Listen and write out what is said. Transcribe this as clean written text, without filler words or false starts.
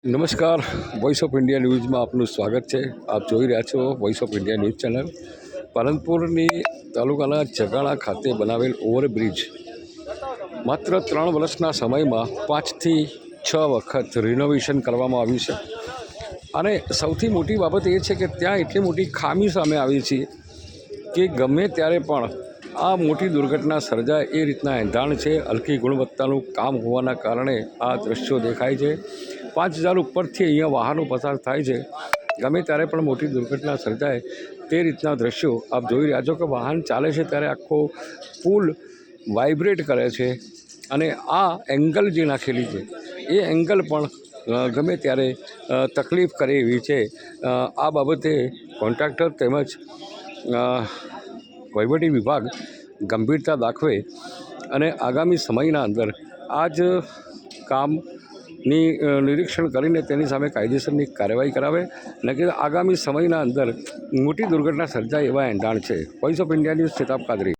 નમસ્કાર, voice of India ન્યૂઝમાં આપનું સ્વાગત છે। આપ જોઈ રહ્યા છો voice of India news channel. પાલનપુરની તાલુકાના જગાણા ખાતે બનાવેલ ઓવરબ્રિજ માત્ર 3 વર્ષના સમયમાં 5 થી 6 વખત રિનોવેશન કરવામાં આવ્યું છે। અને સૌથી મોટી બાબત એ છે કે ત્યાં એટલી મોટી ખામી સામે આવી છે કે ગમે ત્યારે પણ આ મોટી દુર્ઘટના સર્જાય એ રીતના એંધાણ છે। હલકી ગુણવત્તાનું કામ હોવાના કારણે આ દ્રશ્યો દેખાય છે। 5000 ઉપરથી અહીંયા વાહનો પસાર થાય છે। ગમે ત્યારે પણ મોટી દુર્ઘટના સર્જાય તે રીતના દ્રશ્યો આપ જોઈ રહ્યા છો કે વાહન ચાલે છે ત્યારે આખો પુલ વાઇબ્રેટ કરે છે। અને આ એંગલ જે નાખેલી છે એ એંગલ પણ ગમે ત્યારે તકલીફ કરે એવી છે। આ બાબતે કોન્ટ્રાક્ટર તેમજ વહીવટી વિભાગ ગંભીરતા દાખવે અને આગામી સમયના અંદર આ જ કામની નિરીક્ષણ કરીને તેની સામે કાયદેસરની કાર્યવાહી કરાવે અને કે આગામી સમયના અંદર મોટી દુર્ઘટના સર્જાય એવા એંધાણ છે। Voice of India news Chetab Kadri.